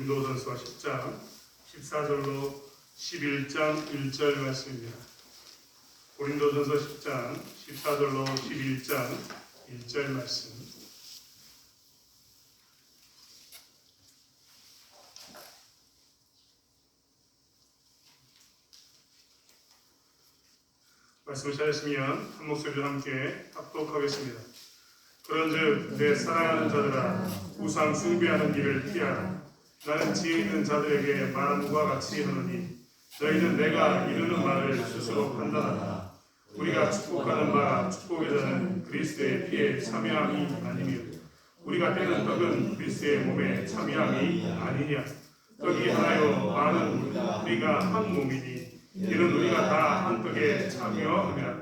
고린도전서 10장 14절로 11장 1절 말씀입니다. 고린도전서 10장 14절로 11장 1절 말씀. 말씀을 찾으시면 한 목소리로 함께 합독하겠습니다. 그런즉 내 사랑하는 자들아, 우상 숭배하는 일을 피하라. 나는 지혜 있는 자들에게 말함과 같이 하노니 너희는 내가 이루는 말을 스스로 판단하라. 우리가 축복하는 바 축복의 자는 그리스도의 피에 참여함이 아니며 우리가 떼는 떡은 그리스도의 몸에 참여함이 아니냐. 떡이 하나요 많은 우리가 한 몸이니 이는 우리가 다 한 떡에 참여하며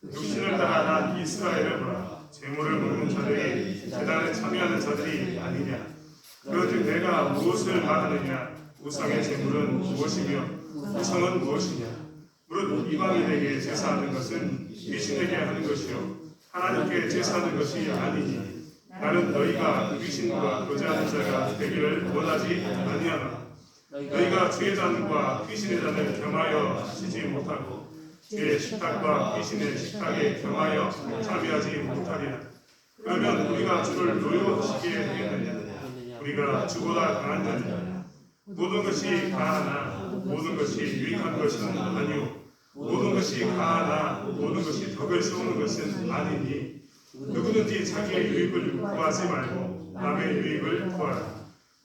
육신을 따라 난 이스라엘을 보라. 재물을 먹는 자들이 제단에 참여하는 자들이 아니냐. 그런즉 내가 무엇을 말하느냐. 우상의 재물은 무엇이며 우상은 무엇이냐. 무릇 이방인에게 제사하는 것은 귀신에게 하는 것이요 하나님께 제사하는 것이 아니니 나는 너희가 귀신과 교제하는 자가 되기를 원하지 아니하노라. 너희가 주의 잔과 귀신의 잔을 겸하여 하시지 못하고 주의 식탁과 귀신의 식탁에 겸하여 참여하지 못하리라. 그러면 우리가 주를 노여하시게 되겠느냐. 우리가 주보다 강한 자냐. 모든 것이 강하나 모든 것이 유익한 것은 아니오. 모든 것이 강하나 모든 것이 덕을 세우는 것은 아니니 누구든지 자기의 유익을 구하지 말고 남의 유익을 구하라.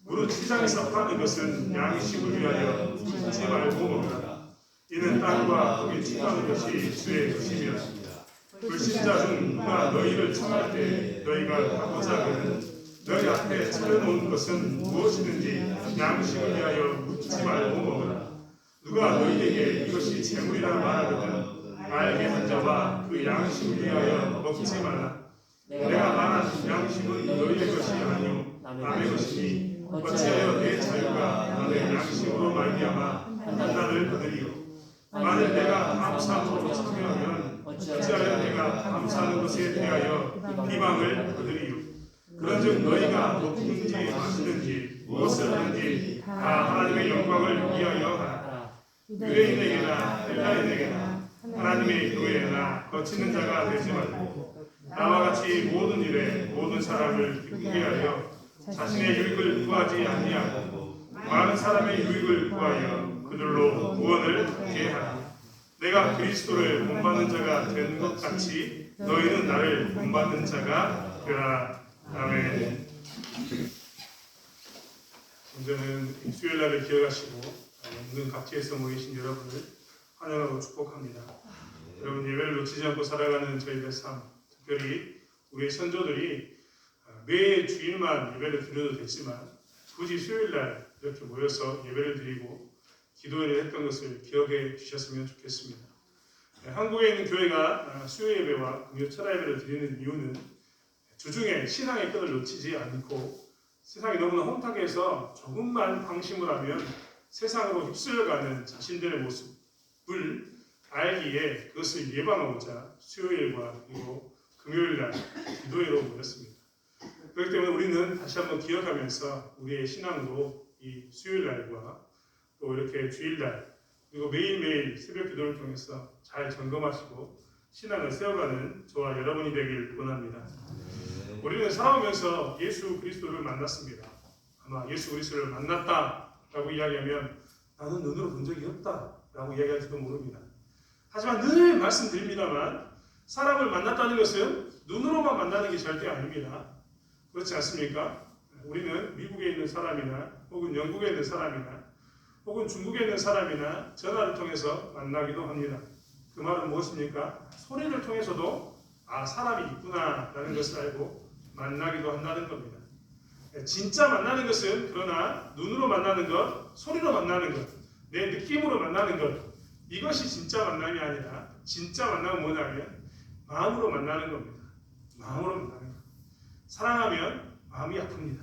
무릇 시장에서 파는 것은 양식을 위하여 묻지 말고 먹으라. 이는 땅과 거기 충만한 것이 주의 것이며 불신자 중 누가 너희를 청할 때 너희가 가고자 하거든 너희 앞에 차려놓은 것은 무엇이든지 양식을 위하여 묻지 말고 먹으라. 누가 너희에게 이것이 재물이라 말하거든 알게 한 자와 그 양식을 위하여 먹지 말라. 내가 말한 양식은 너희의 것이 아니오 남의 것이니 어찌하여 내 자유가 너의 양식으로 말미암아 판단을 거두리요. 만일 내가 감사함으로 참여하면 어찌하여 내가 감사하는 것에 대하여 비방을 거두리요. 그런즉 너희가 먹든지 마시든지 무엇을 하든지 다 하나님의 영광을 위하여 하라. 유대인에게나 헬라인에게나 하나님의 교회나 거치는 자가 되지 말고 나와 같이 모든 일에 모든 사람을 기쁘게 하여 자신의 유익을 구하지 아니하고 많은 사람의 유익을 구하여 그들로 구원을 얻게 하라. 내가 그리스도를 본받는 자가 된 것 같이 너희는 나를 본받는 자가 되라. 아멘. 먼저는 수요일날을 기억하시고 모든 각지에서 모이신 여러분을 환영하고 축복합니다. 여러분 예배를 놓치지 않고 살아가는 저희들 삶, 특별히 우리의 선조들이 매 주일만 예배를 드려도 됐지만 굳이 수요일날 이렇게 모여서 예배를 드리고 기도를 했던 것을 기억해 주셨으면 좋겠습니다. 한국에 있는 교회가 수요 예배와 금요 철야 예배를 드리는 이유는 주중에 신앙의 끈을 놓치지 않고 세상이 너무나 혼탁해서 조금만 방심을 하면 세상으로 휩쓸려가는 자신들의 모습을 알기에 그것을 예방하고자 수요일과 그리고 금요일날 기도회로 모였습니다. 그렇기 때문에 우리는 다시 한번 기억하면서 우리의 신앙도 이 수요일날과 또 이렇게 주일날 그리고 매일매일 새벽 기도를 통해서 잘 점검하시고 신앙을 세워가는 저와 여러분이 되길 원합니다. 우리는 살아오면서 예수 그리스도를 만났습니다. 아마 예수 그리스도를 만났다라고 이야기하면 나는 눈으로 본 적이 없다라고 이야기할지도 모릅니다. 하지만 늘 말씀드립니다만 사람을 만났다는 것은 눈으로만 만나는 게 절대 아닙니다. 그렇지 않습니까? 우리는 미국에 있는 사람이나 혹은 영국에 있는 사람이나 혹은 중국에 있는 사람이나 전화를 통해서 만나기도 합니다. 그 말은 무엇입니까? 소리를 통해서도 사람이 있구나라는 것을 알고 만나기도 한다는 겁니다. 진짜 만나는 것은 그러나 눈으로 만나는 것, 소리로 만나는 것, 내 느낌으로 만나는 것 이것이 진짜 만남이 아니라 진짜 만남은 뭐냐면 마음으로 만나는 겁니다. 마음으로 만나는 것. 사랑하면 마음이 아픕니다.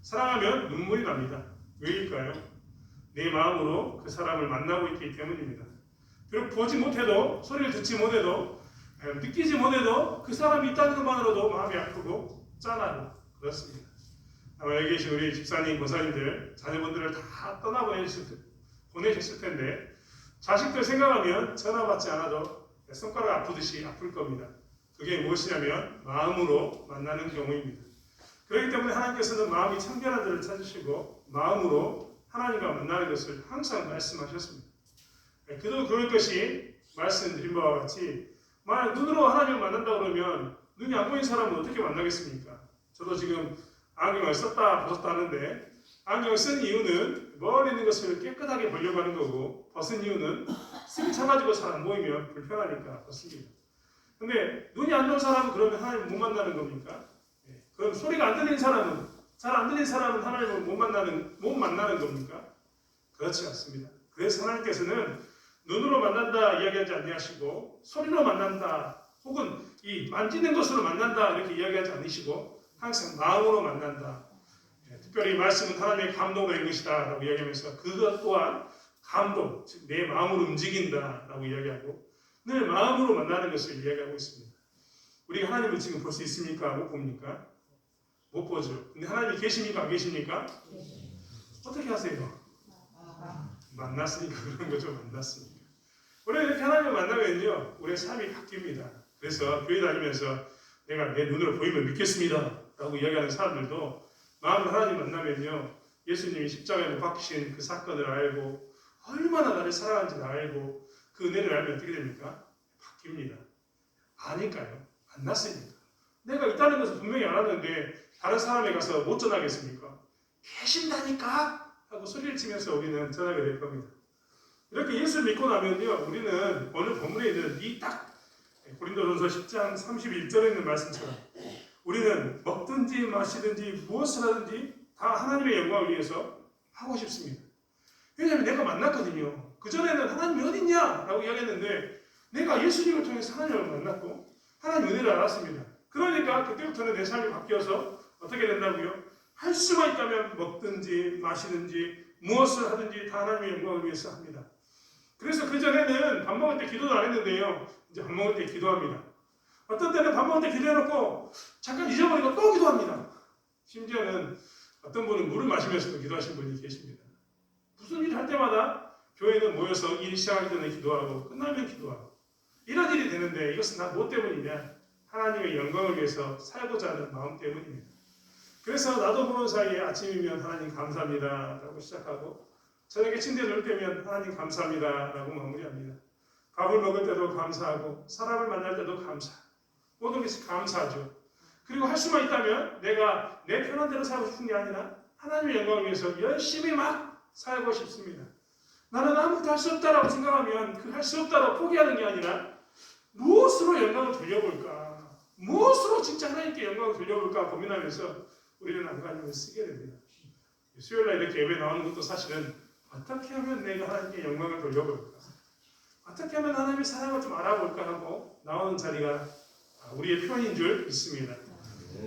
사랑하면 눈물이 납니다. 왜일까요? 내 마음으로 그 사람을 만나고 있기 때문입니다. 비록 보지 못해도 소리를 듣지 못해도 느끼지 못해도 그 사람이 있다는 것만으로도 마음이 아프고 짠하고 그렇습니다. 아마 여기 계신 우리 집사님, 권사님들 자녀분들을 다 보내셨을 텐데 자식들 생각하면 전화 받지 않아도 손가락 아프듯이 아플 겁니다. 그게 무엇이냐면 마음으로 만나는 경우입니다. 그렇기 때문에 하나님께서는 마음이 청결한 자를 찾으시고 마음으로 하나님과 만나는 것을 항상 말씀하셨습니다. 그도 그럴 것이 말씀드린 바와 같이 만약 눈으로 하나님을 만난다 그러면 눈이 안 보이는 사람은 어떻게 만나겠습니까? 저도 지금 안경을 썼다 벗었다 하는데 안경을 쓴 이유는 멀리 있는 것을 깨끗하게 보려고 하는 거고 벗은 이유는 습이 차가지고 잘 안 보이면 불편하니까 벗습니다. 근데 눈이 안 좋은 사람은 그러면 하나님을 못 만나는 겁니까? 그럼 소리가 안 들리는 사람은 잘 안 들리는 사람은 하나님을 못 만나는 겁니까? 그렇지 않습니다. 그래서 하나님께서는 눈으로 만난다 이야기하지 아니하시고 소리로 만난다 혹은 이 만지는 것으로 만난다 이렇게 이야기하지 않으시고 항상 마음으로 만난다. 특별히 말씀은 하나님의 감동으로 된 것이다 라고 이야기하면서 그것 또한 감동, 즉 내 마음으로 움직인다 라고 이야기하고 늘 마음으로 만나는 것을 이야기하고 있습니다. 우리가 하나님을 지금 볼 수 있습니까? 못 봅니까? 못 보죠. 근데 하나님이 계십니까? 안 계십니까? 어떻게 하세요? 만났으니까 그런 거죠. 만났으니까. 우리가 이렇게 하나님을 만나면요 우리의 삶이 바뀝니다. 그래서 교회 다니면서 내가 내 눈으로 보이면 믿겠습니다 라고 이야기하는 사람들도 마음으로 하나님 만나면요 예수님이 십자가에 못 박히신 그 사건을 알고 얼마나 나를 사랑하는지를 알고 그 은혜를 알면 어떻게 됩니까? 바뀝니다. 아니까요. 만났으니까. 내가 있다는 것을 분명히 알았는데 다른 사람에 가서 못 전하겠습니까? 계신다니까? 하고 소리를 치면서 우리는 전하게 될 겁니다. 이렇게 예수를 믿고 나면요 우리는 오늘 본문에 있는 이 딱 고린도전서 10장 31절에 있는 말씀처럼 우리는 먹든지 마시든지 무엇을 하든지 다 하나님의 영광을 위해서 하고 싶습니다. 왜냐하면 내가 만났거든요. 그전에는 하나님이 어딨냐? 라고 이야기했는데 내가 예수님을 통해서 하나님을 만났고 하나님 은혜를 알았습니다. 그러니까 그때부터는 내 삶이 바뀌어서 어떻게 된다고요? 할 수만 있다면 먹든지 마시든지 무엇을 하든지 다 하나님의 영광을 위해서 합니다. 그래서 그전에는 밥 먹을 때 기도도 안 했는데요. 이제 밥 먹을 때 기도합니다. 어떤 때는 밥 먹을 때 기도해놓고 잠깐 잊어버리고 또 기도합니다. 심지어는 어떤 분은 물을 마시면서도 기도하신 분이 계십니다. 무슨 일 할 때마다 교회는 모여서 일 시작하기 전에 기도하고 끝나면 기도하고 이런 일이 되는데 이것은 다 뭐 때문이냐? 하나님의 영광을 위해서 살고자 하는 마음 때문입니다. 그래서 나도 모르는 사이에 아침이면 하나님 감사합니다 라고 시작하고 저녁에 침대에 누울 때면 하나님 감사합니다 라고 마무리합니다. 밥을 먹을 때도 감사하고 사람을 만날 때도 감사. 모든 것이 감사하죠. 그리고 할 수만 있다면 내가 내 편한 대로 살고 싶은 게 아니라 하나님의 영광을 위해서 열심히 막 살고 싶습니다. 나는 아무것도 할 수 없다라고 생각하면 그 할 수 없다라고 포기하는 게 아니라 무엇으로 영광을 돌려볼까? 무엇으로 진짜 하나님께 영광을 돌려볼까 고민하면서 우리는 안간힘을 쓰게 됩니다. 수요일날 이렇게 예배 나오는 것도 사실은 어떻게 하면 내가 하나님께 영광을 돌려볼까? 어떻게 하면 하나님의 사랑을 좀 알아볼까 하고 나오는 자리가 우리의 편인 줄 믿습니다.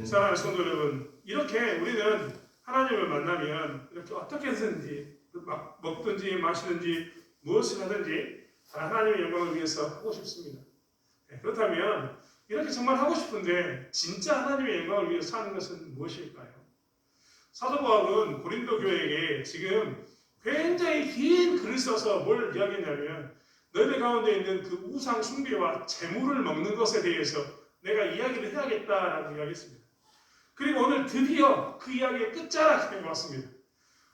사랑하는 성도 여러분, 이렇게 우리는 하나님을 만나면 이렇게 어떻게 해서든지 먹든지 마시든지 무엇을 하든지 다 하나님의 영광을 위해서 하고 싶습니다. 그렇다면 이렇게 정말 하고 싶은데 진짜 하나님의 영광을 위해서 하는 것은 무엇일까요? 사도 바울은 고린도 교회에게 지금 굉장히 긴 글을 써서 뭘 이야기했냐면 너희들 가운데 있는 그 우상 숭배와 재물을 먹는 것에 대해서 내가 이야기를 해야겠다라고 이야기했습니다. 그리고 오늘 드디어 그 이야기의 끝자락에 왔습니다.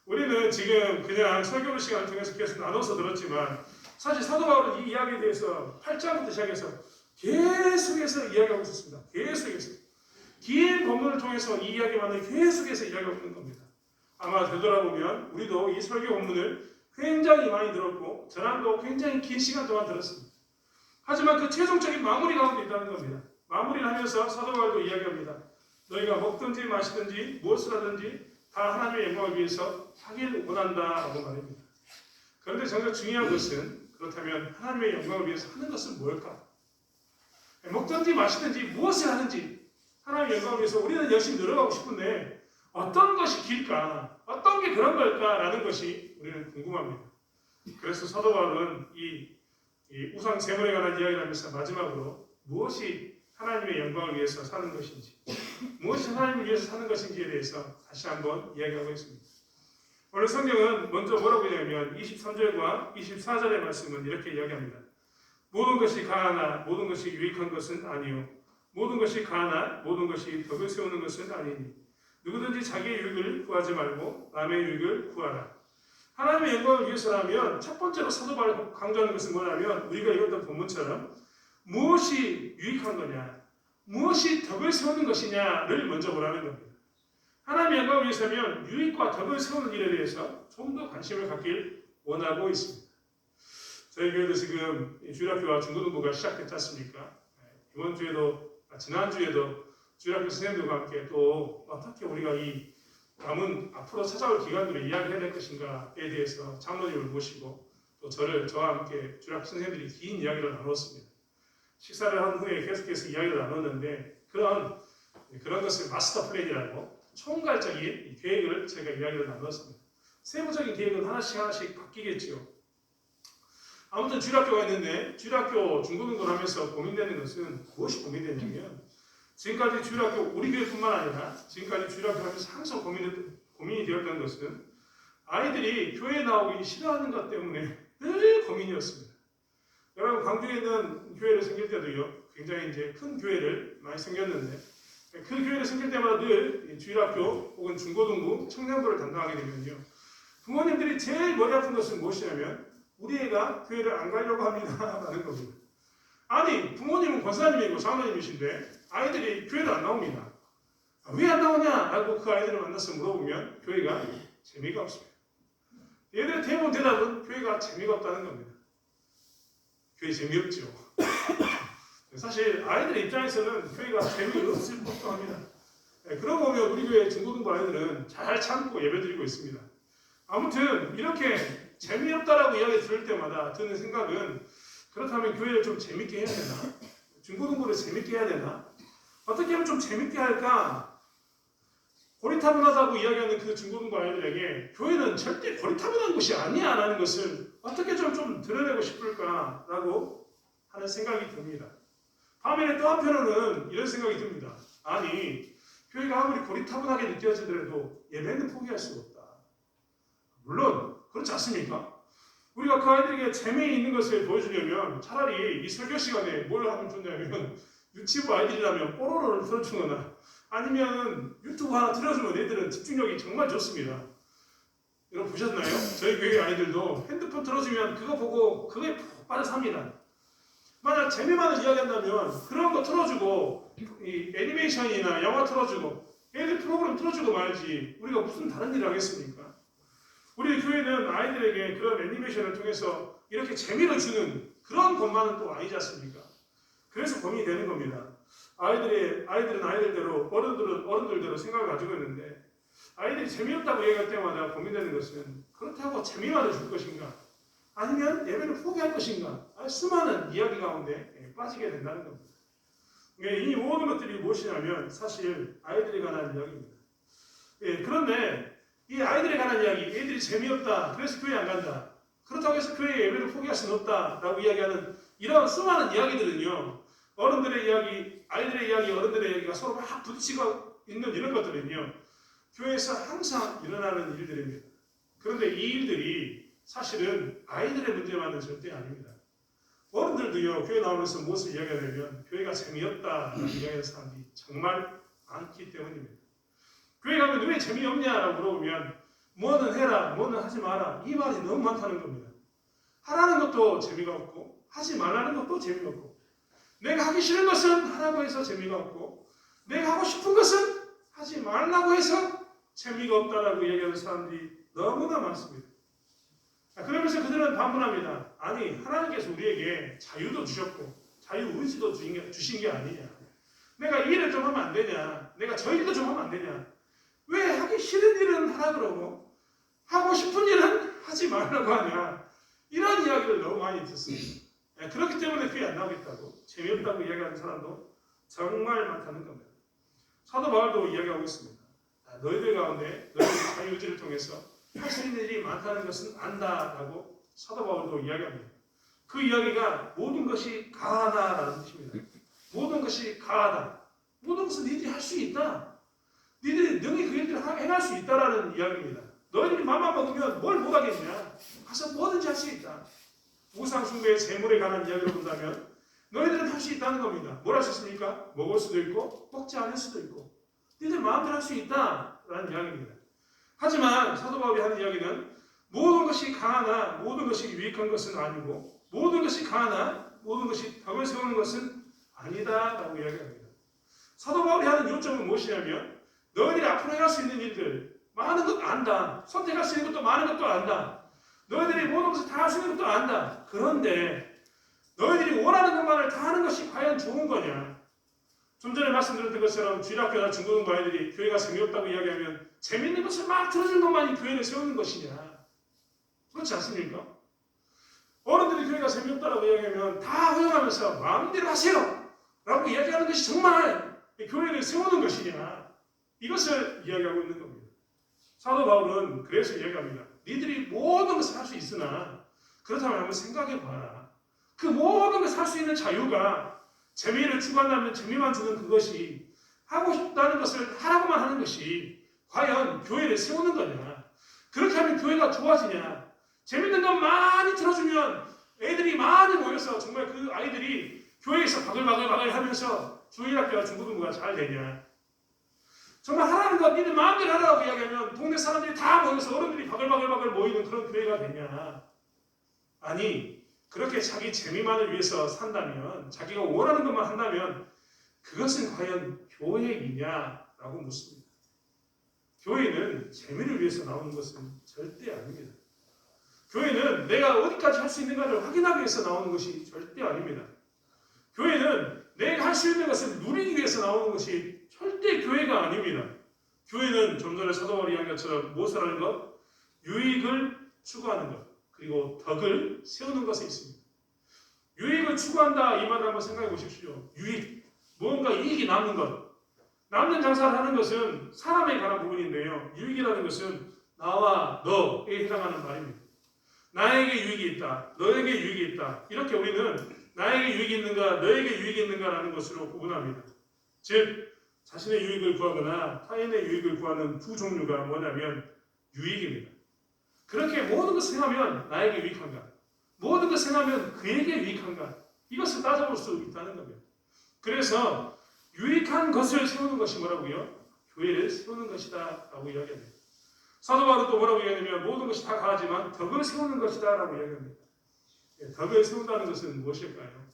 우리는 지금 그냥 설교 시간을 통해서 계속 나눠서 들었지만 사실 사도 바울은 이 이야기에 대해서 8장부터 시작해서 계속해서 이야기하고 있었습니다. 계속해서. 긴 본문을 통해서 이 이야기만을 계속해서 이야기하고 있는 겁니다. 아마 되돌아보면 우리도 이 설교 본문을 굉장히 많이 들었고 저랑도 굉장히 긴 시간 동안 들었습니다. 하지만 그 최종적인 마무리 가운데 있다는 겁니다. 마무리를 하면서 사도 바울도 이야기합니다. 너희가 먹든지 마시든지 무엇을 하든지 다 하나님의 영광을 위해서 하길 원한다라고 말합니다. 그런데 정작 중요한 것은 그렇다면 하나님의 영광을 위해서 하는 것은 뭘까? 먹든지 마시든지 무엇을 하든지 하나님의 영광을 위해서 우리는 열심히 노력하고 싶은데 어떤 것이 길까? 어떤 게 그런 걸까라는 것이 우리는 궁금합니다. 그래서 사도 바울은 이 우상 제물에 관한 이야기를 하면서 마지막으로 무엇이 하나님의 영광을 위해서 사는 것인지, 무엇이 하나님을 위해서 사는 것인지에 대해서 다시 한번 이야기하고 있습니다. 오늘 성경은 먼저 뭐라고 하냐면 23절과 24절의 말씀은 이렇게 이야기합니다. 모든 것이 가하나 모든 것이 유익한 것은 아니요 모든 것이 가하나 모든 것이 덕을 세우는 것은 아니니 누구든지 자기의 유익을 구하지 말고 남의 유익을 구하라. 하나님의 영광을 위해서라면 첫 번째로 사도 바울이 강조하는 것은 뭐냐면 우리가 읽었던 본문처럼 무엇이 유익한 거냐, 무엇이 덕을 세우는 것이냐를 먼저 보라는 겁니다. 하나님의 영광을 위해서면 유익과 덕을 세우는 일에 대해서 좀 더 관심을 갖길 원하고 있습니다. 저희 교회도 지금 주일학교와 중고등부가 시작됐지 않습니까? 이번 주에도, 지난주에도 주일학교 선생님들과 함께 또 어떻게 우리가 이 남은 앞으로 찾아올 기간들을 이야기해야 될 것인가에 대해서 장로님을 모시고 또 저와 함께 주일학교 선생님들이 긴 이야기를 나눴습니다. 식사를 한 후에 계속해서 이야기를 나눴는데 그런 것을 마스터 플랜이라고 총괄적인 계획을 제가 이야기를 나눴습니다. 세부적인 계획은 하나씩 바뀌겠지요. 아무튼 주일학교가 있는데 주일학교 중고등부를 하면서 고민되는 것은 무엇이 고민되냐면 지금까지 주일학교 우리 교회뿐만 아니라 지금까지 주일학교 하면서 항상 고민이 되었던 것은 아이들이 교회에 나오기 싫어하는 것 때문에 늘 고민이었습니다. 여러분 광주에 있는 교회를 생길 때도요 굉장히 이제 큰 교회를 많이 생겼는데 그 교회를 생길 때마다 늘 주일학교 혹은 중고등부 청년부를 담당하게 되면요 부모님들이 제일 머리 아픈 것은 무엇이냐면 우리 애가 교회를 안 가려고 합니다 라는 겁니다. 아니 부모님은 권사님이고 장로님이신데 아이들이 교회를 안 나옵니다. 왜 안 나오냐? 라고 그 아이들을 만나서 물어보면 교회가 재미가 없습니다. 얘들의 대부분 대답은 교회가 재미가 없다는 겁니다. 교회 재미없죠. 사실 아이들의 입장에서는 교회가 재미없을 법도 합니다. 그러고 보면 우리 교회 중고등부 아이들은 잘 참고 예배드리고 있습니다. 아무튼 이렇게 재미없다라고 이야기 들을 때마다 드는 생각은 그렇다면 교회를 좀 재밌게 해야 되나? 중고등부를 재밌게 해야 되나? 어떻게 하면 좀 재밌게 할까? 고리타분하다고 이야기하는 그 중고등부 아이들에게 교회는 절대 고리타분한 곳이 아니야 라는 것을 어떻게 좀 드러내고 싶을까라고 하는 생각이 듭니다. 반면에 또 한편으로는 이런 생각이 듭니다. 아니 교회가 아무리 고리타분하게 느껴지더라도 예배는 포기할 수가 없다. 물론 그렇지 않습니까? 우리가 그 아이들에게 재미있는 것을 보여주려면 차라리 이 설교 시간에 뭘 하면 좋냐면 유치부 아이들이라면 뽀로로를 틀어주거나 아니면 유튜브 하나 틀어주면 애들은 집중력이 정말 좋습니다. 여러분 보셨나요? 저희 교회 아이들도 핸드폰 틀어주면 그거 보고 그거에 푹 빠져 삽니다. 만약 재미만을 이야기한다면 그런 거 틀어주고 이 애니메이션이나 영화 틀어주고 애들 프로그램 틀어주고 말지 우리가 무슨 다른 일을 하겠습니까? 우리 교회는 아이들에게 그런 애니메이션을 통해서 이렇게 재미를 주는 그런 것만은 또 아니지 않습니까? 그래서 고민이 되는 겁니다. 아이들은 아이들대로 어른들은 어른들대로 생각을 가지고 있는데 아이들이 재미없다고 얘기할 때마다 고민되는 것은 그렇다고 재미만을 줄 것인가? 아니면 예배를 포기할 것인가? 수많은 이야기 가운데 빠지게 된다는 겁니다. 이 모든 것들이 무엇이냐면 사실 아이들에 관한 이야기입니다. 그런데 이 아이들에 관한 이야기, 애들이 재미없다, 그래서 교회 안 간다. 그렇다고 해서 교회 예배를 포기할 수는 없다라고 이야기하는 이런 수많은 이야기들은요. 어른들의 이야기, 아이들의 이야기, 어른들의 이야기가 서로 막 부딪히고 있는 이런 것들은요. 교회에서 항상 일어나는 일들입니다. 그런데 이 일들이 사실은 아이들의 문제만은 절대 아닙니다. 어른들도요. 교회 나오면서 무엇을 이야기하냐면 교회가 재미없다라는 이야기하는 사람들이 정말 많기 때문입니다. 교회 가면 왜 재미없냐라고 물어보면 뭐는 해라, 뭐는 하지 마라 이 말이 너무 많다는 겁니다. 하라는 것도 재미가 없고 하지 말라는 것도 재미가 없고 내가 하기 싫은 것은 하라고 해서 재미가 없고 내가 하고 싶은 것은 하지 말라고 해서 재미가 없다라고 얘기하는 사람들이 너무나 많습니다. 그러면서 그들은 반문합니다. 아니 하나님께서 우리에게 자유도 주셨고 자유의지도 주신 게 아니냐. 내가 이 일을 좀 하면 안 되냐. 내가 저 일도 좀 하면 안 되냐. 왜 하기 싫은 일은 하라 그러고 하고 싶은 일은 하지 말라고 하냐. 이런 이야기를 너무 많이 듣습니다. 그렇기 때문에 교회 안 나오겠다고 재미없다고 이야기하는 사람도 정말 많다는 겁니다. 사도 바울도 이야기하고 있습니다. 너희들 가운데 너희들 자유의지를 통해서 할 수 있는 일이 많다는 것은 안다라고 사도 바울도 이야기합니다. 그 이야기가 모든 것이 가하다라는 뜻입니다. 모든 것이 가하다. 모든 것은 니들이 할 수 있다. 니들이 능히 그 일들을 행할 수 있다라는 이야기입니다. 너희들이 맘만 먹으면 뭘 못하겠냐? 가서 뭐든지 할 수 있다. 우상 숭배의 재물에 관한 이야기를 본다면 너희들은 할 수 있다는 겁니다. 뭘 할 수 있습니까? 먹을 수도 있고 먹지 않을 수도 있고 니들 마음대로 할 수 있다라는 이야기입니다. 하지만 사도 바울이 하는 이야기는 모든 것이 강하나 모든 것이 유익한 것은 아니고 모든 것이 강하나 모든 것이 덕을 세우는 것은 아니다라고 이야기합니다. 사도 바울이 하는 요점은 무엇이냐면 너희들이 앞으로 행할 수 있는 일들 많은 것 안다. 선택할 수 있는 것도 많은 것도 안다. 너희들이 모든 것을 다 할 수 있는 것도 안다. 그런데 너희들이 원하는 것만을 다 하는 것이 과연 좋은 거냐? 좀 전에 말씀드렸던 것처럼 주일학교나 중고등부 아이들이 교회가 재미없다고 이야기하면 재밌는 것을 막 들어주는 것만이 교회를 세우는 것이냐? 그렇지 않습니까? 어른들이 교회가 재미없다고 이야기하면 다 허용하면서 마음대로 하세요! 라고 이야기하는 것이 정말 교회를 세우는 것이냐? 이것을 이야기하고 있는 겁니다. 사도 바울은 그래서 이야기합니다. 니들이 모든 것을 할 수 있으나 그렇다면 한번 생각해 봐라. 그 모든 것을 할 수 있는 자유가 재미를 추구한다면 재미만 주는 그것이 하고 싶다는 것을 하라고만 하는 것이 과연 교회를 세우는 거냐? 그렇게 하면 교회가 좋아지냐? 재밌는 것 많이 들어주면 애들이 많이 모여서 정말 그 아이들이 교회에서 바글바글 하면서 주일학교와 중고등부가 잘 되냐? 정말 하라는 것 니들 마음대로 하라고 이야기하면 동네 사람들이 다 모여서 어른들이 바글바글 모이는 그런 교회가 되냐? 아니 그렇게 자기 재미만을 위해서 산다면 자기가 원하는 것만 한다면 그것은 과연 교회이냐라고 묻습니다. 교회는 재미를 위해서 나오는 것은 절대 아닙니다. 교회는 내가 어디까지 할 수 있는가를 확인하기 위해서 나오는 것이 절대 아닙니다. 교회는 내가 할 수 있는 것을 누리기 위해서 나오는 것이 절대 교회가 아닙니다. 교회는 좀 전에 사도 바울이 이야기한 것처럼 무엇을 하는 것? 유익을 추구하는 것, 그리고 덕을 세우는 것에 있습니다. 유익을 추구한다 이 말을 한번 생각해 보십시오. 유익, 무언가 이익이 남는 것. 남는 장사를 하는 것은 사람에 관한 부분인데요. 유익이라는 것은 나와 너에 해당하는 말입니다. 나에게 유익이 있다, 너에게 유익이 있다. 이렇게 우리는 나에게 유익이 있는가, 너에게 유익이 있는가라는 것으로 구분합니다. 즉, 자신의 유익을 구하거나 타인의 유익을 구하는 두 종류가 뭐냐면 유익입니다. 그렇게 모든 것을 행하면 나에게 유익한가? 모든 것을 행하면 그에게 유익한가? 이것을 따져볼 수 있다는 겁니다. 그래서 유익한 것을 세우는 것이 뭐라고요? 교회를 세우는 것이다 라고 이야기합니다. 사도 바울은 또 뭐라고 이야기하냐면 모든 것이 다 가하지만 덕을 세우는 것이다 라고 이야기합니다. 덕을 세운다는 것은 무엇일까요?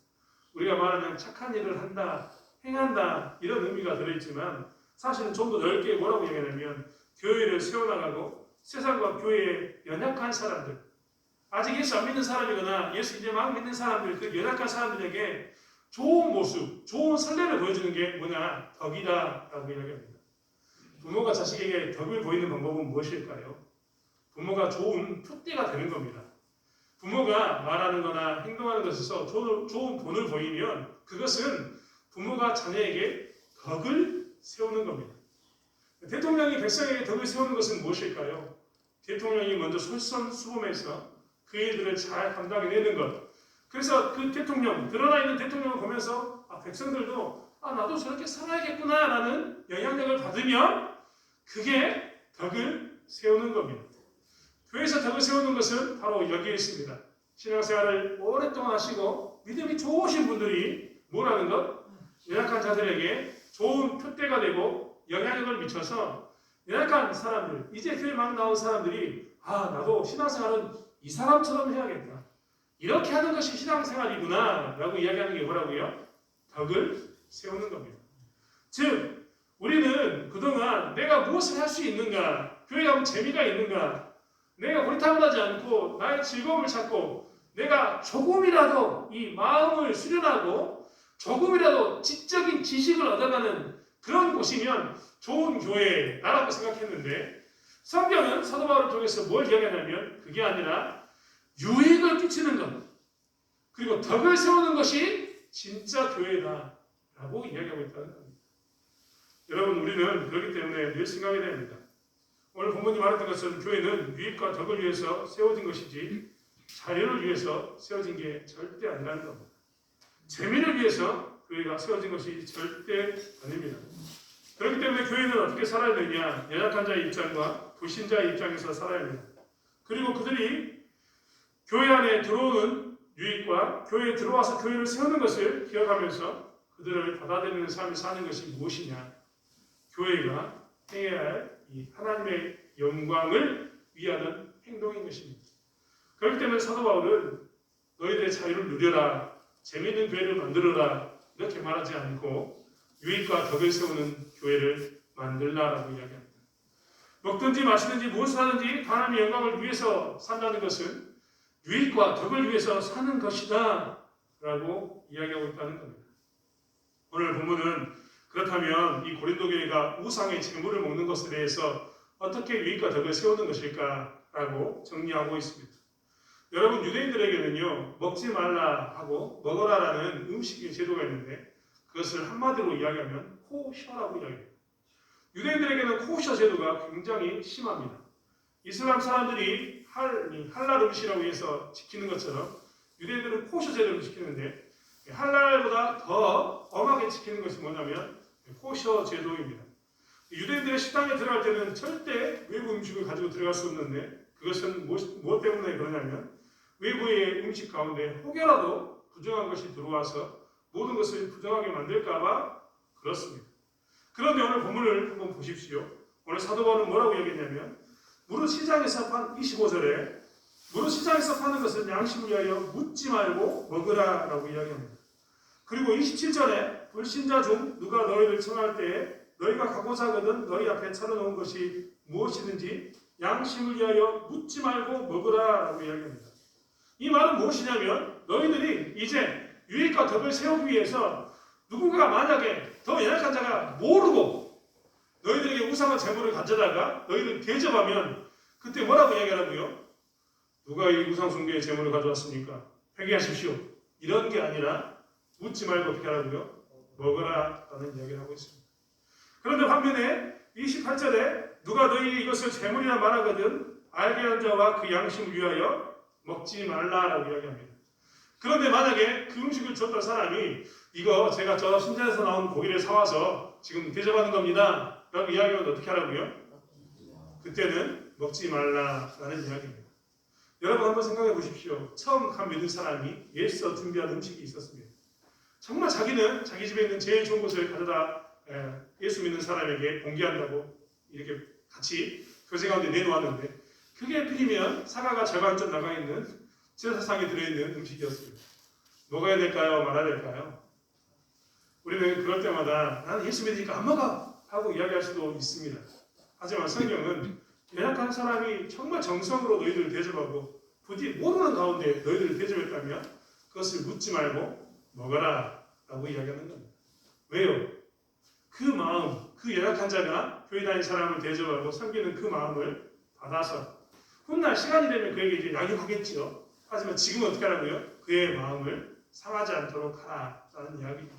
우리가 말하는 착한 일을 한다, 행한다 이런 의미가 들어있지만 사실은 좀 더 넓게 뭐라고 이야기하냐면 교회를 세워나가고 세상과 교회에 연약한 사람들, 아직 예수 안 믿는 사람이거나 예수 이제 막 믿는 사람들, 그 연약한 사람들에게 좋은 모습, 좋은 선례를 보여주는 게 뭐냐? 덕이다라고 이야기합니다. 부모가 자식에게 덕을 보이는 방법은 무엇일까요? 부모가 좋은 촛대가 되는 겁니다. 부모가 말하는 거나 행동하는 것에서 좋은 본을 보이면 그것은 부모가 자녀에게 덕을 세우는 겁니다. 대통령이 백성에게 덕을 세우는 것은 무엇일까요? 대통령이 먼저 솔선수범해서 그 일들을 잘 감당해내는 것. 그래서 그 대통령, 드러나 있는 대통령을 보면서 백성들도 나도 저렇게 살아야겠구나라는 영향력을 받으면 그게 덕을 세우는 겁니다. 교회에서 덕을 세우는 것은 바로 여기에 있습니다. 신앙생활을 오랫동안 하시고 믿음이 좋으신 분들이 뭐라는 것? 연약한 자들에게 좋은 표대가 되고 영향력을 미쳐서 연약한 사람들, 이제 교회 막 나온 사람들이 나도 신앙생활은 이 사람처럼 해야겠다. 이렇게 하는 것이 신앙생활이구나 라고 이야기하는 게 뭐라고요? 덕을 세우는 겁니다. 즉 우리는 그동안 내가 무엇을 할 수 있는가, 교회 가면 재미가 있는가, 내가 고리타분하지 않고 나의 즐거움을 찾고 내가 조금이라도 이 마음을 수련하고 조금이라도 지적인 지식을 얻어가는 그런 곳이면 좋은 교회라고 생각했는데 성경은 사도 바울을 통해서 뭘 이야기하냐면 그게 아니라 유익을 끼치는 것 그리고 덕을 세우는 것이 진짜 교회다라고 이야기하고 있다는 겁니다. 여러분 우리는 그렇기 때문에 늘 생각해야 됩니다. 오늘 부모님 말했던 것처럼 교회는 유익과 덕을 위해서 세워진 것이지 자유를 위해서 세워진 게 절대 아니라는 겁니다. 재미를 위해서 교회가 세워진 것이 절대 아닙니다. 그렇기 때문에 교회는 어떻게 살아야 되냐? 연약한 자의 입장과 불신자의 입장에서 살아야 합니다. 그리고 그들이 교회 안에 들어오는 유익과 교회에 들어와서 교회를 세우는 것을 기억하면서 그들을 받아들이는 삶을 사는 것이 무엇이냐? 교회가 해야 할 이 하나님의 영광을 위하는 행동인 것입니다. 그렇기 때문에 사도 바울은 너희들의 자유를 누려라, 재미있는 교회를 만들어라 이렇게 말하지 않고 유익과 덕을 세우는 교회를 만들라라고 이야기합니다. 먹든지 마시든지 무엇을 하든지 하나님의 영광을 위해서 산다는 것은 유익과 덕을 위해서 사는 것이다 라고 이야기하고 있다는 겁니다. 오늘 본문은 그렇다면 이 고린도 교회가 우상의 재물을 먹는 것에 대해서 어떻게 유익과 덕을 세우는 것일까라고 정리하고 있습니다. 여러분, 유대인들에게는요, 먹지 말라 하고 먹어라라는 음식의 제도가 있는데 그것을 한마디로 이야기하면 코셔라고 이야기합니다. 유대인들에게는 코셔 제도가 굉장히 심합니다. 이슬람 사람들이 할랄 음식이라고 해서 지키는 것처럼 유대인들은 코셔 제도를 지키는데 할랄보다 더 엄하게 지키는 것이 뭐냐면 코셔 제도입니다. 유대인들의 식당에 들어갈 때는 절대 외부 음식을 가지고 들어갈 수 없는데 그것은 무엇 때문에 그러냐면 외부의 음식 가운데 혹여라도 부정한 것이 들어와서 모든 것을 부정하게 만들까봐 그렇습니다. 그런데 오늘 본문을 한번 보십시오. 오늘 사도 바울은 뭐라고 얘기했냐면 무릇 시장에서 판 25절에 무릇 시장에서 파는 것은 양심을 위하여 묻지 말고 먹으라라고 이야기합니다. 그리고 27절에 불신자 중 누가 너희를 청할 때에 너희가 가고자 하거든 너희 앞에 차려놓은 것이 무엇이든지 양심을 위하여 묻지 말고 먹으라라고 이야기합니다. 이 말은 무엇이냐면 너희들이 이제 유익과 덕을 세우기 위해서 누군가가 만약에 더 연약한 자가 모르고 너희들에게 우상한 재물을 가져다가 너희를 대접하면 그때 뭐라고 이야기하라고요? 누가 이 우상 숭배의 재물을 가져왔습니까? 회개하십시오. 이런 게 아니라 묻지 말고 어떻게 하라고요? 먹으라라는 이야기를 하고 있습니다. 그런데 반면에 28절에 누가 너희 이것을 재물이라 말하거든 알게 하는 자와 그 양심을 위하여 먹지 말라라고 이야기합니다. 그런데 만약에 그 음식을 줬던 사람이 이거 제가 저 신전에서 나온 고기를 사와서 지금 대접하는 겁니다 라고 이야기하면 어떻게 하라고요? 그때는 먹지 말라라는 이야기입니다. 여러분 한번 생각해 보십시오. 처음 간 믿은 사람이 예수서 준비한 음식이 있었습니다. 정말 자기는 자기 집에 있는 제일 좋은 것을 가져다 예수 믿는 사람에게 공개한다고 이렇게 같이 교제 가운데 내놓았는데 그게 필이면 사과가 절반쯤 나가 있는 제사상에 들어있는 음식이었습니다. 먹어야 될까요? 말아야 될까요? 우리는 그럴 때마다 나는 예수 믿으니까 안 먹어! 하고 이야기할 수도 있습니다. 하지만 성경은 연약한 사람이 정말 정성으로 너희들을 대접하고 부디 모르는 가운데 너희들을 대접했다면 그것을 묻지 말고 먹어라 라고 이야기하는 겁니다. 왜요? 그 마음, 그 연약한 자가 교회 다니는 사람을 대접하고 섬기는 그 마음을 받아서 훗날 시간이 되면 그에게 이제 양육하겠지요. 하지만 지금은 어떻게 하라고요? 그의 마음을 상하지 않도록 하라라는 이야기입니다.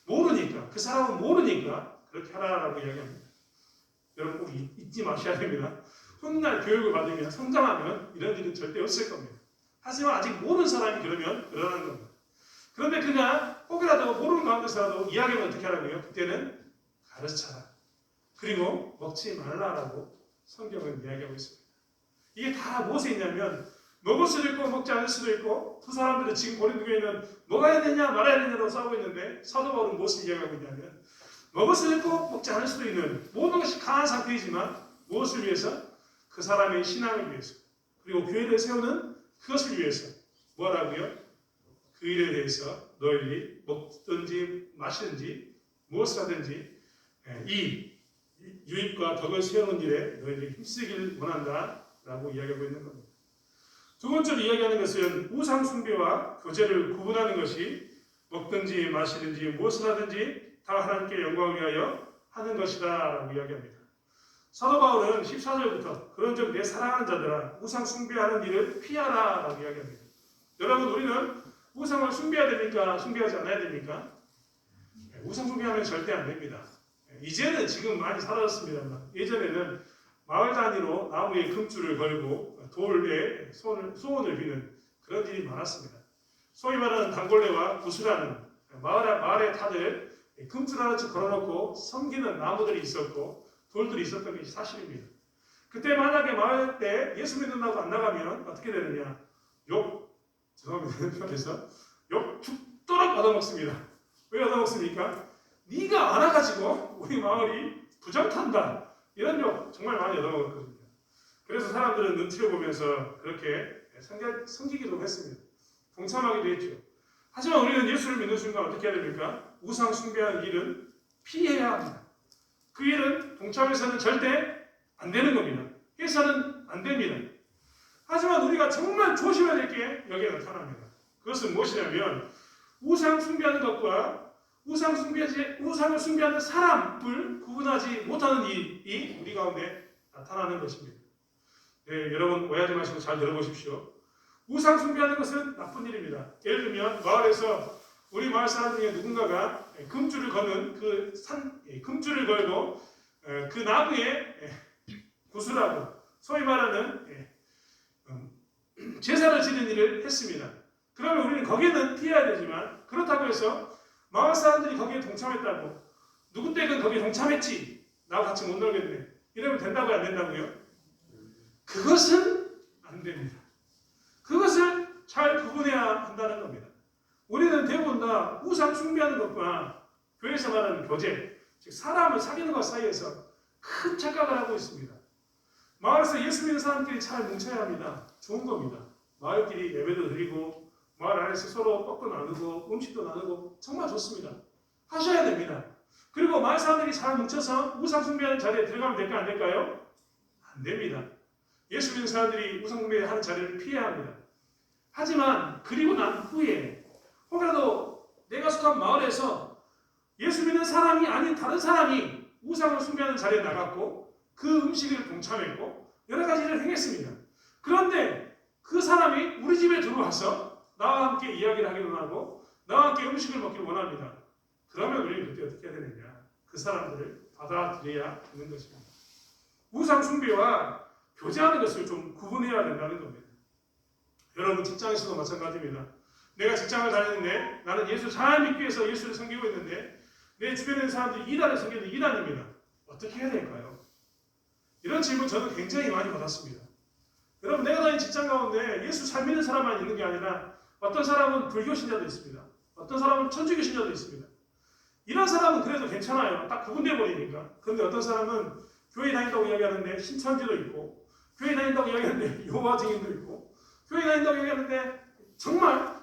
모르니까, 그 사람은 모르니까 그렇게 하라라고 이야기합니다. 여러분 꼭 잊지 마셔야 됩니다. 훗날 교육을 받으면 성장하면 이런 일은 절대 없을 겁니다. 하지만 아직 모르는 사람이 그러면 그러는 겁니다. 그런데 그냥 혹이라도 모르는 가운데서라도 이야기하면 어떻게 하라고요? 그때는 가르쳐라. 그리고 먹지 말라라고 성경은 이야기하고 있습니다. 이게 다 무엇에 있냐면 먹을 수도 있고 먹지 않을 수도 있고 두 사람들은 지금 고린도 교회는 먹어야 되냐 말아야 되냐로 싸우고 있는데 사도 바울은 무엇을 이야기하고 있냐면 먹을 수도 있고 먹지 않을 수도 있는 모든 것이 강한 상태이지만 무엇을 위해서? 그 사람의 신앙을 위해서 그리고 교회를 세우는 그것을 위해서 뭐라고요? 그 일에 대해서 너희들이 먹든지 마시든지 무엇을 하든지 이 유익과 덕을 세우는 일에 너희들이 힘쓰기를 원한다 라고 이야기하고 있는 겁니다. 두 번째로 이야기하는 것은 우상 숭배와 교제를 구분하는 것이 먹든지 마시든지 무엇을 하든지 다 하나님께 영광을 위하여 하는 것이다 라고 이야기합니다. 사도 바울은 14절부터 그런즉 내 사랑하는 자들아 우상 숭배하는 일을 피하라 라고 이야기합니다. 여러분 우리는 우상을 숭배해야 됩니까? 숭배하지 않아야 됩니까? 우상 숭배하면 절대 안 됩니다. 이제는 지금 많이 사라졌습니다만 예전에는 마을 단위로 나무에 금줄을 걸고 돌에 소원을 비는 그런 일이 많았습니다. 소위 말하는 단골레와 구슬하는 마을에 다들 금줄 하나씩 걸어놓고 섬기는 나무들이 있었고 돌들이 있었던 게 사실입니다. 그때 만약에 마을 때 예수 믿는다고 안 나가면 어떻게 되느냐? 죄송합니다. 편에서 욕 죽도록 얻어먹습니다. 왜 얻어먹습니까? 네가 안 와가지고 우리 마을이 부정탄다. 이런 욕 정말 많이 얻어먹었거든요. 그래서 사람들은 눈치를 보면서 그렇게 섬기기도 했습니다. 동참하기도 했죠. 하지만 우리는 예수를 믿는 순간 어떻게 해야 됩니까? 우상 숭배하는 일은 피해야 합니다. 그 일은 동참해서는 절대 안 되는 겁니다. 해서는 안 됩니다. 하지만 우리가 정말 조심해야 될 게 여기에 나타납니다. 그것은 무엇이냐면 우상 숭배하는 것과 우상을 숭배하는 사람을 구분하지 못하는 일이 우리 가운데 나타나는 것입니다. 네, 여러분 오해하지 마시고 잘 들어보십시오. 우상 숭배하는 것은 나쁜 일입니다. 예를 들면 마을에서 우리 마을 사람 중에 누군가가 금줄을 거는 금줄을 걸고 그 나무에 구슬하고 소위 말하는 제사를 지는 일을 했습니다. 그러면 우리는 거기에는 피해야 되지만 그렇다고 해서 마을 사람들이 거기에 동참했다고 누구 댁은 거기에 동참했지 나하고 같이 못 놀겠네 이러면 된다고요 안 된다고요? 그것은 안 됩니다. 그것을 잘 구분해야 한다는 겁니다. 우리는 대부분 다 우상 숭배하는 것과 교회에서 말하는 교제, 즉 사람을 사귀는 것 사이에서 큰 착각을 하고 있습니다. 마을에서 예수 믿는 사람끼리 잘 뭉쳐야 합니다. 좋은 겁니다. 마을끼리 예배도 드리고 마을 안에서 서로 떡도 나누고 음식도 나누고 정말 좋습니다. 하셔야 됩니다. 그리고 마을 사람들이 잘 뭉쳐서 우상 숭배하는 자리에 들어가면 될까 안 될까요? 안 됩니다. 예수 믿는 사람들이 우상 숭배하는 자리를 피해야 합니다. 하지만 그리고 난 후에 혹여라도 내가 속한 마을에서 예수 믿는 사람이 아닌 다른 사람이 우상을 숭배하는 자리에 나갔고 그 음식을 동참했고 여러 가지 일을 행했습니다. 그런데 그 사람이 우리 집에 들어와서 나와 함께 이야기를 하기를 원하고 나와 함께 음식을 먹기를 원합니다. 그러면 우리는 그때 어떻게 해야 되느냐? 그 사람들을 받아들여야 되는 것입니다. 우상 숭배와 교제하는 것을 좀 구분해야 된다는 겁니다. 여러분 직장에서도 마찬가지입니다. 내가 직장을 다니는데 나는 예수 잘 믿기 위해서 예수를 섬기고 있는데 내 주변에 있는 사람들이 이단을 섬기는 이단입니다. 어떻게 해야 될까요? 이런 질문 저는 굉장히 많이 받았습니다. 여러분 내가 다니는 직장 가운데 예수 잘 믿는 사람만 있는 게 아니라 어떤 사람은 불교 신자도 있습니다. 어떤 사람은 천주교 신자도 있습니다. 이런 사람은 그래도 괜찮아요. 딱 구분돼 버리니까. 그런데 어떤 사람은 교회 다닌다고 이야기하는데 신천지도 있고 교회 다닌다고 이야기하는데 여호와 증인도 있고 교회 다닌다고 이야기하는데 정말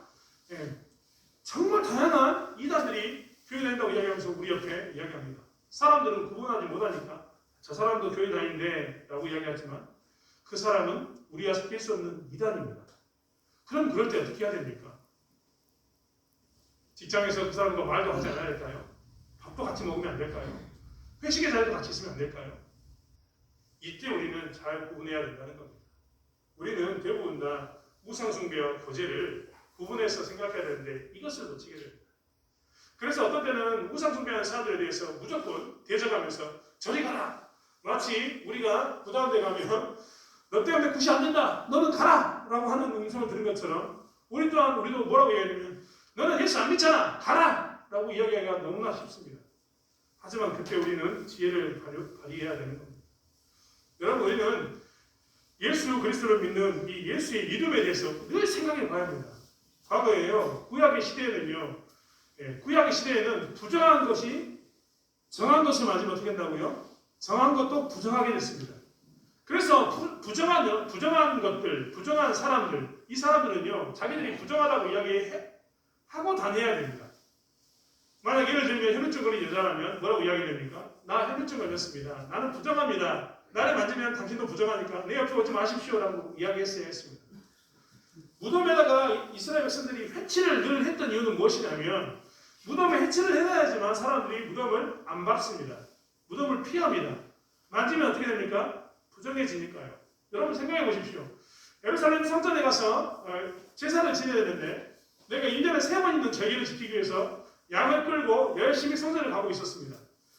다양한 이단들이 교회 다닌다고 이야기하면서 우리 옆에 이야기합니다. 사람들은 구분하지 못하니까 저 사람도 교회 다니는데 라고 이야기하지만 그 사람은 우리가 섞일 수 없는 이단입니다. 그럼 그럴 때 어떻게 해야 됩니까? 직장에서 그 사람과 말도 하지 않아야 될까요? 밥도 같이 먹으면 안 될까요? 회식의 자리도 같이 있으면 안 될까요? 이때 우리는 잘 구분해야 된다는 겁니다. 우리는 대부분 다 우상숭배와 교제를 구분해서 생각해야 되는데 이것을 놓치게 됩니다. 그래서 어떤 때는 우상숭배하는 사람들에 대해서 무조건 대적하면서 저리 가라! 마치 우리가 부담대 가면 너 때문에 굿이 안 된다! 너는 가라! 라고 하는 음성을 들은 것처럼 우리도 뭐라고 얘기하냐면 너는 예수 안 믿잖아! 가라! 라고 이야기하기가 너무나 쉽습니다. 하지만 그때 우리는 지혜를 발휘해야 되는 겁니다. 여러분 우리는 예수 그리스도를 믿는 이 예수의 믿음에 대해서 늘 생각해 봐야 합니다. 과거에요. 구약의 시대에는 부정한 것이 정한 것을 맞으면 어떻게 된다고요? 정한 것도 부정하게 됐습니다. 그래서 부정한 것들, 부정한 사람들, 이 사람들은요, 자기들이 부정하다고 이야기하고 다녀야 됩니다. 만약 예를 들면 혈루증 걸린 여자라면 뭐라고 이야기됩니까? 나 혈루증 걸렸습니다. 나는 부정합니다. 나를 만지면 당신도 부정하니까 내 옆에 오지 마십시오라고 이야기했어야 했습니다. 무덤에다가 이스라엘 백성들이 회치를 늘 했던 이유는 무엇이냐면 무덤에 해치를 해야지만 사람들이 무덤을 안 밟습니다. 무덤을 피합니다. 만지면 어떻게 됩니까? 부정해지니까요. 여러분 생각해 보십시오. 예루살렘 성전에 가서 제사를 지내야 되는데 내가 1년에 3번 있는 절기를 지키기 위해서 양을 끌고 열심히 성전을 가고 있었습니다.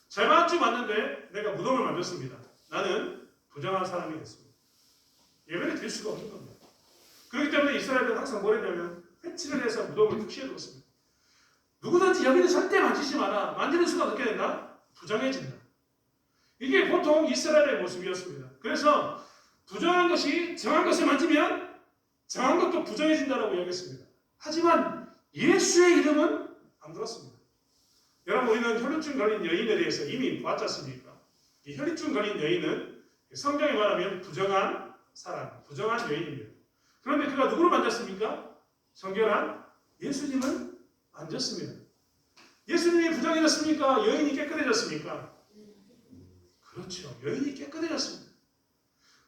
절반쯤 왔는데 내가 무덤을 만졌습니다. 나는 부정한 사람이 됐습니다. 예배를 드릴 수가 없는 겁니다. 그렇기 때문에 이스라엘은 항상 뭘 했냐면 회치를 해서 무덤을 푹 씌워두었습니다. 누구든지 여기는 절대 만지지 마라. 만지는 순간 어떻게 된다? 부정해진다. 이게 보통 이스라엘의 모습이었습니다. 그래서 부정한 것이 정한 것을 만지면 정한 것도 부정해진다라고 이야기했습니다. 하지만 예수의 이름은 안 그렇습니다. 여러분, 우리는 혈루증 걸린 여인에 대해서 이미 봤지 않습니까? 이 혈루증 걸린 여인은 성경에 말하면 부정한 사람, 부정한 여인입니다. 그런데 그가 누구를 만졌습니까? 정결한 예수님을 만졌습니다. 예수님이 부정해졌습니까? 여인이 깨끗해졌습니까? 그렇죠. 여인이 깨끗해졌습니다.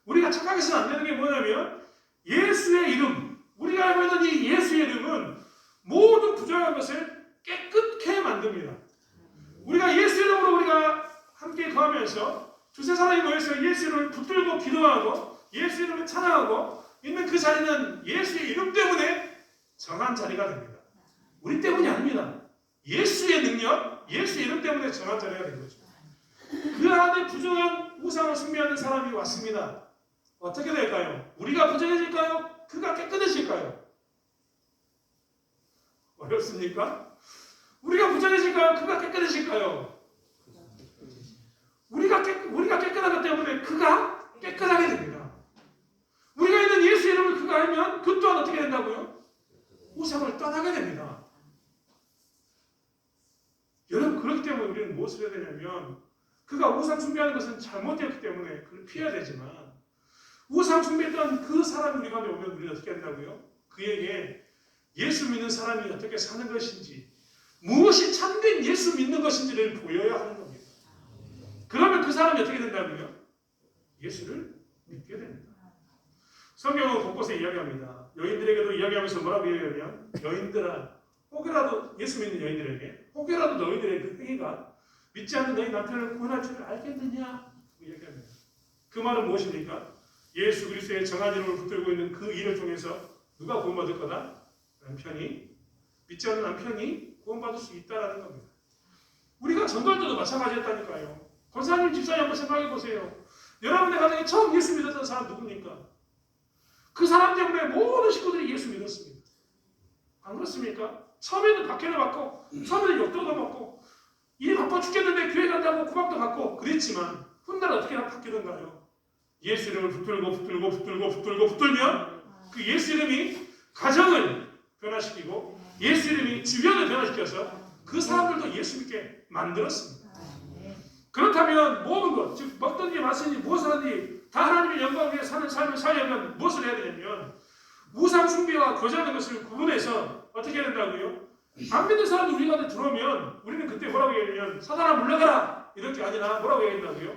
우리가 착각해서는 안 되는 게 뭐냐면 예수의 이름, 우리가 알고 있는 이 예수의 이름은 모든 부정한 것을 깨끗게 만듭니다. 우리가 예수 이름으로 우리가 함께 거하면서 두세 사람이 모여서 예수 이름을 붙들고 기도하고 예수 이름을 찬양하고 있는 그 자리는 예수의 이름 때문에 정한 자리가 됩니다. 우리 때문이 아닙니다. 예수의 능력, 예수의 이름 때문에 정한 자리가 된 거죠. 그 안에 부정한 우상을 숭배하는 사람이 왔습니다. 어떻게 될까요? 우리가 부정해질까요? 그가 깨끗해질까요? 어렵습니까? 우리가 부정해질까요? 그가 깨끗해질까요? 우리가 깨끗하기 때문에 그가 깨끗하게 됩니다. 우리가 있는 예수 이름을 그가 알면 그 또한 어떻게 된다고요? 우상을 떠나게 됩니다. 여러분, 그렇기 때문에 우리는 무엇을 해야 되냐면 그가 우상 숭배하는 것은 잘못되었기 때문에 그걸 피해야 되지만 우상 숭배했던 그 사람이 우리 가운데 오면 우리는 어떻게 한다고요? 그에게 예수 믿는 사람이 어떻게 사는 것인지 무엇이 참된 예수 믿는 것인지를 보여야 하는 겁니다. 그러면 그 사람이 어떻게 된다고요? 예수를 믿게 됩니다. 성경은 곳곳에 이야기합니다. 여인들에게도 이야기하면서 뭐라고 이야기하냐면 여인들아, 혹여라도 예수 믿는 여인들에게 혹여라도 너희들의 그 행위가 믿지 않는 너희 남편을 구원할 줄을 알겠느냐? 이야기합니다. 그 말은 무엇입니까? 예수 그리스도의 정한 이름을 붙들고 있는 그 일을 통해서 누가 구원받을 거다? 남편이, 믿지 않는 남편이 구원받을 수 있다라는 겁니다. 우리가 전도할 때도 마찬가지였다니까요. 권사님, 집사님 한번 생각해 보세요. 여러분의 가정에 처음 예수 믿었던 사람 누굽니까? 그 사람 때문에 모든 식구들이 예수 믿었습니다. 안 그렇습니까? 처음에는 박해를 받고 처음에는 욕도도 먹고 일이 바빠 죽겠는데 교회 간다고 구박도 받고 그랬지만 훗날 어떻게 바뀌던가요? 예수 이름을 붙들면 그 예수 이름이 가정을 변화시키고 예수 이름이 주변을 변화시켜서 그 사람들도 예수 믿게 만들었습니다. 그렇다면 모든 것, 즉 먹든지 마시든지 무엇을 하든지 다 하나님의 영광을 위해 사는 삶을 살려면 무엇을 해야 되냐면 우상 숭배와 거절하는 것을 구분해서 어떻게 해야 된다고요? 안 믿는 사람도 우리 가운데 들어오면 우리는 그때 뭐라고 얘기하냐면 사단아 물러가라 이렇게 아니라 뭐라고 얘기한다고요?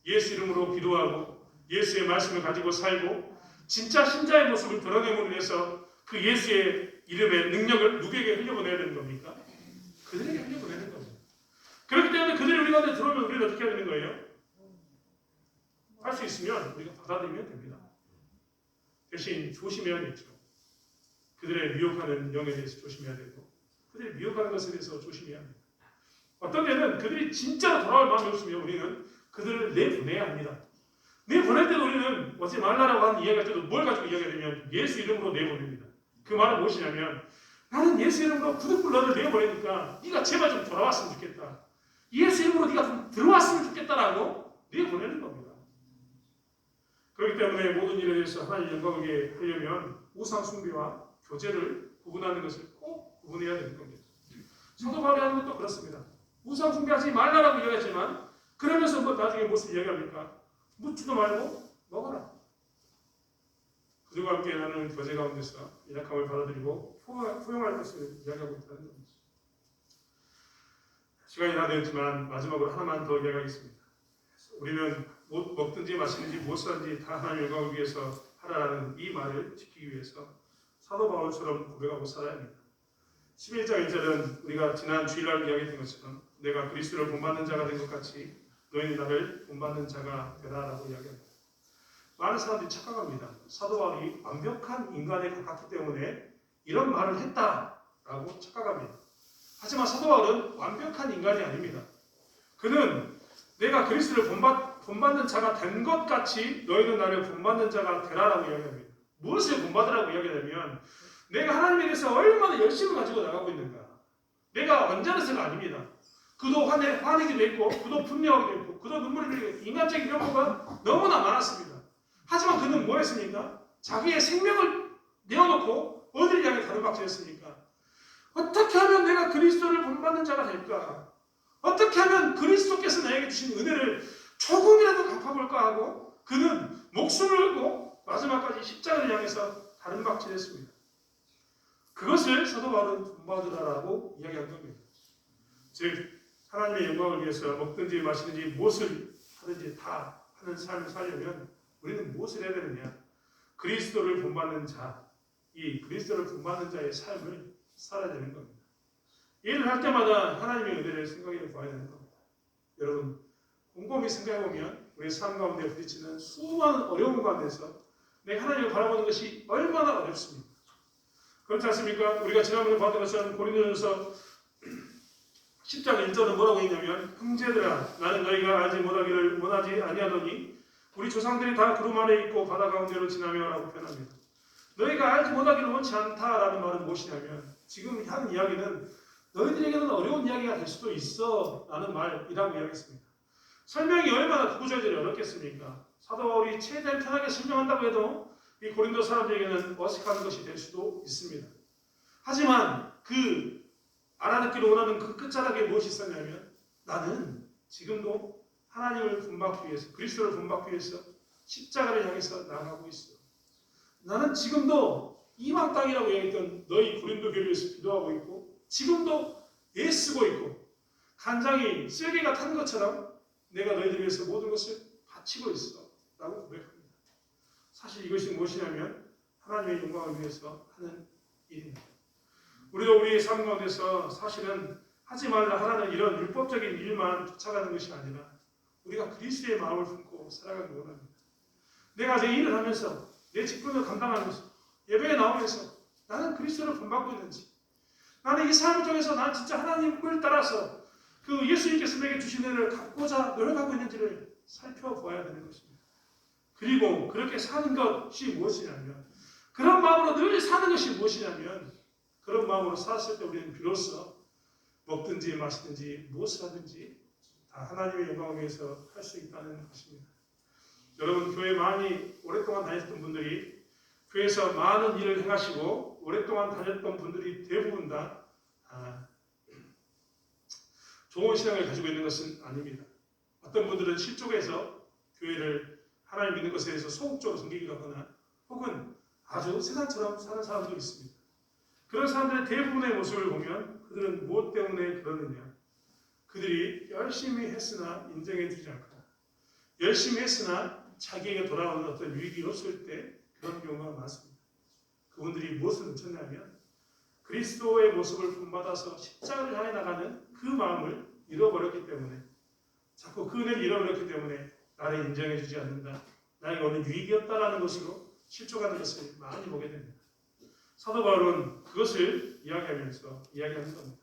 예수 이름으로 기도하고 예수의 말씀을 가지고 살고 진짜 신자의 모습을 드러내므로 인해서 그 예수의 이름의 능력을 누구에게 흘려보내야 되는 겁니까? 그들에게 흘려보내는 겁니다. 그렇기 때문에 그들이 우리 가운데 들어오면 우리는 어떻게 해야 되는 거예요? 할 수 있으면 우리가 받아들이면 됩니다. 대신 조심해야겠죠. 그들의 미혹하는 영에 대해서 조심해야 되고 그들이 미혹하는 것에 대해서 조심해야 합니다. 어떤 때는 그들이 진짜로 돌아올 마음이 없으면 우리는 그들을 내보내야 합니다. 내보낼 때도 우리는 오지 말라라고 하는 이야기할 때도 뭘 가지고 이야기하냐면 예수 이름으로 내보냅니다. 그 말은 무엇이냐면 나는 예수 이름으로 부득불 너를 내보내니까 네가 제발 좀 돌아왔으면 좋겠다. 예수 이름으로 네가 좀 들어왔으면 좋겠다라고 내보내는 겁니다. 그렇기 때문에 모든 일에 대해서 하나님의 영광을 하려면 우상 숭배와 교제를 구분하는 것을 꼭 구분해야 되는 겁니다. 사도 바울이 하는 것도 그렇습니다. 우상 숭배하지 말라라고 이야기하지만 그러면서 뭐 나중에 무엇을 이야기합니까? 묻지도 말고 먹어라. 그들과 함께 나는 교제 가운데서 연약함을 받아들이고 포용할 것을 이야기하고 있다는 겁니다. 시간이 다 되었지만 마지막으로 하나만 더 이야기하겠습니다. 우리는 먹든지 마시든지 무엇을 하든지 다 하나님의 영광을 위해서 하라라는 이 말을 지키기 위해서 사도 바울처럼 고백하고 살아야 합니다. 11장 1절은 우리가 지난 주일날 이야기했던 것처럼 내가 그리스도를 본받는 자가 된 것 같이 너희는 나를 본받는 자가 되라라고 이야기합니다. 많은 사람들이 착각합니다. 사도 바울이 완벽한 인간에 가깝기 때문에 이런 말을 했다라고 착각합니다. 하지만 사도 바울은 완벽한 인간이 아닙니다. 그는 내가 그리스도를 본받는 자가 된 것 같이 너희는 나를 본받는 자가 되라라고 이야기합니다. 무엇을 본받으라고 이야기하냐면 내가 하나님에 대해서 얼마나 열심을 가지고 나가고 있는가, 내가 언짢아서가 아닙니다. 그도 화내기도 했고, 그도 분노하기도 했고, 그도 눈물을 흘리고 인간적인 면모가 너무나 많았습니다. 하지만 그는 뭐 했습니까? 자기의 생명을 내어놓고 어디를 향해 가로막지했습니까? 어떻게 하면 내가 그리스도를 본받는 자가 될까? 어떻게 하면 그리스도께서 나에게 주신 은혜를 조금이라도 갚아볼까 하고 그는 목숨을 걸고 마지막까지 십자가를 향해서 가로막지했습니다. 그것을 사도 바울은 본받으라라고 이야기한 겁니다. 즉 하나님의 영광을 위해서 먹든지 마시든지 무엇을 하든지 다 하는 삶을 살려면 우리는 무엇을 해야 되느냐? 그리스도를 본받는 자, 이 그리스도를 본받는 자의 삶을 살아야 되는 겁니다. 일을 할 때마다 하나님의 은혜를 생각해 봐야 되는 겁니다. 여러분 곰곰이 생각해 보면 우리 삶 가운데 부딪히는 수많은 어려움 가운데서 내가 하나님을 바라보는 것이 얼마나 어렵습니까? 그렇지 않습니까? 우리가 지난번에 봤던 것처럼 고린도전서 10장 1절은 뭐라고 했냐면 형제들아 나는 너희가 알지 못하기를 원하지 아니하노니 우리 조상들이 다 구름 아래 있고 바다 가운데로 지나며 라고 표현합니다. 너희가 알지 못하기를 원치 않다라는 말은 무엇이냐면 지금 하는 이야기는 너희들에게는 어려운 이야기가 될 수도 있어 라는 말이라고 이야기했습니다. 설명이 얼마나 구구절절이 어렵겠습니까? 사도 바울이 최대한 편하게 설명한다고 해도 이 고린도 사람들에게는 어색한 것이 될 수도 있습니다. 하지만 그 알아듣기를 원하는 그 끝자락에 무엇이 있었냐면 나는 지금도 하나님을 본받기 위해서 그리스도를 본받기 위해서 십자가를 향해서 나아가고 있어. 나는 지금도 이방 땅이라고 얘기했던 너희 고린도 교회에서 기도하고 있고 지금도 애쓰고 있고 간장이 쓸개가 탄 것처럼 내가 너희들 위해서 모든 것을 바치고 있어 라고 고백합니다. 사실 이것이 무엇이냐면 하나님의 영광을 위해서 하는 일입니다. 우리도 우리의 삶 가운데서 사실은 하지 말라 하라는 이런 율법적인 일만 쫓아가는 것이 아니라 우리가 그리스도의 마음을 품고 살아가기 원합니다. 내가 내 일을 하면서 내 직분을 감당하면서 예배에 나오면서 나는 그리스도를 본받고 있는지 나는 이 삶을 통해서 나는 진짜 하나님을 따라서 그 예수님께서 내게 주신 은혜를 갖고자 노력하고 있는지를 살펴보아야 되는 것입니다. 그리고 그렇게 사는 것이 무엇이냐면 그런 마음으로 늘 사는 것이 무엇이냐면 그런 마음으로 살았을 때 우리는 비로소 먹든지 마시든지 무엇을 하든지 다 하나님의 영광을 위해서 할 수 있다는 것입니다. 여러분 교회 많이 오랫동안 다녔던 분들이 교회에서 많은 일을 행하시고 오랫동안 다녔던 분들이 대부분 다 좋은 신앙을 가지고 있는 것은 아닙니다. 어떤 분들은 실족해서 교회를 하나님 믿는 것에 대해서 소극적으로 섬기기도 하거나 혹은 아주 세상처럼 사는 사람도 있습니다. 그런 사람들의 대부분의 모습을 보면 그들은 무엇 때문에 그러느냐? 그들이 열심히 했으나 인정해 주지 않거나 열심히 했으나 자기에게 돌아오는 어떤 유익이 없을 때 그런 경우가 많습니다. 그분들이 무엇을 놓쳤냐면 그리스도의 모습을 본받아서 십자가를 향해 나가는 그 마음을 잃어버렸기 때문에 자꾸 그 은혜를 잃어버렸기 때문에 나를 인정해 주지 않는다. 나에게 오는 유익이 없다라는 것으로 실족하는 것을 많이 보게 됩니다. 사도 바울은 그것을 이야기하는 겁니다.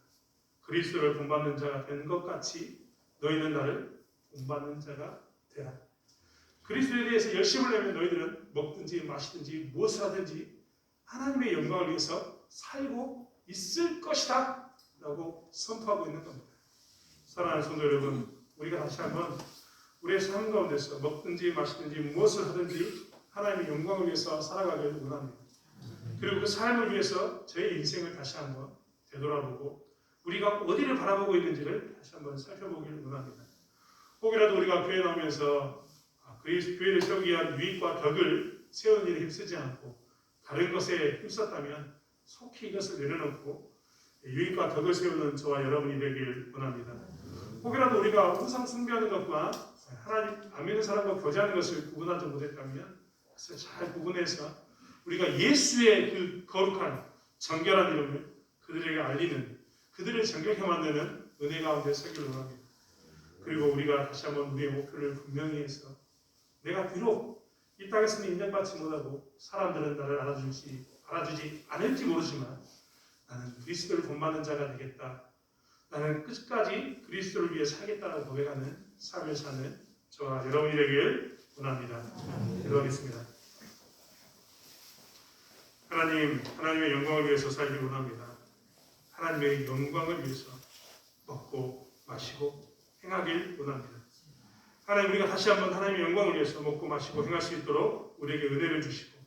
그리스도를 본받는 자가 된 것 같이 너희는 나를 본받는 자가 되라. 그리스도에 대해서 열심을 내면 너희들은 먹든지 마시든지 무엇을 하든지 하나님의 영광을 위해서 살고 있을 것이다 라고 선포하고 있는 겁니다. 사랑하는 성도 여러분, 우리가 다시 한번 우리의 삶 가운데서 먹든지 마시든지 무엇을 하든지 하나님의 영광을 위해서 살아가기를 원합니다. 그리고 그 삶을 위해서 저의 인생을 다시 한번 되돌아보고 우리가 어디를 바라보고 있는지를 다시 한번 살펴보기를 원합니다. 혹이라도 우리가 교회 나오면서 교회를 세우기 위한 유익과 덕을 세우는 일에 힘쓰지 않고 다른 것에 힘썼다면 속히 이것을 내려놓고 유익과 덕을 세우는 저와 여러분이 되길 원합니다. 혹이라도 우리가 우상 숭배하는 것과 하나님 안 믿는 사람과 교제하는 것을 구분하지 못했다면 그것을 잘 구분해서 우리가 예수의 그 거룩한 정결한 이름을 그들에게 알리는 그들을 정결케 만드는 은혜 가운데 서기를 원합니다. 그리고 우리가 다시 한번 우리의 목표를 분명히 해서 내가 비록 이 땅에서는 인정받지 못하고 사람들은 나를 알아주지 않을지 모르지만 나는 그리스도를 본받는 자가 되겠다. 나는 끝까지 그리스도를 위해 살겠다라고 고백하는 삶을 사는 저와 여러분이 되길 원합니다. 기도하겠습니다. 하나님의 영광을 위해서 살기 원합니다. 하나님의 영광을 위해서 먹고 마시고 행하길 원합니다. 하나님, 우리가 다시 한번 하나님의 영광을 위해서 먹고 마시고 행할 수 있도록 우리에게 은혜를 주시고,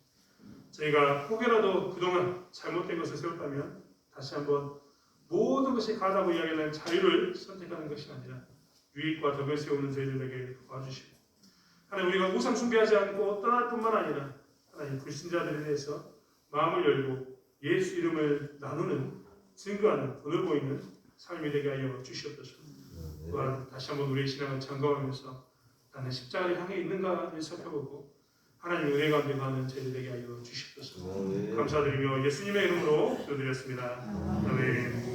저희가 혹여라도 그동안 잘못된 것을 세웠다면 다시 한번 모든 것이 가다고 이야기하는 자유를 선택하는 것이 아니라 유익과 덕을 세우는 저희들에게 도와주시고, 하나님, 우리가 우상 숭배하지 않고 떠날 뿐만 아니라 하나님 불신자들에 대해서 마음을 열고 예수 이름을 나누는, 증거하는, 돈을 보이는 삶이 되게 하여 주시옵소서. 또한 다시 한번 우리의 신앙을 점검하면서 나는 십자가를 향해 있는가를 살펴보고 하나님의 은혜 가운데 가는 저희들 되게 하여 주시옵소서. 감사드리며 예수님의 이름으로 기도드렸습니다. 아멘.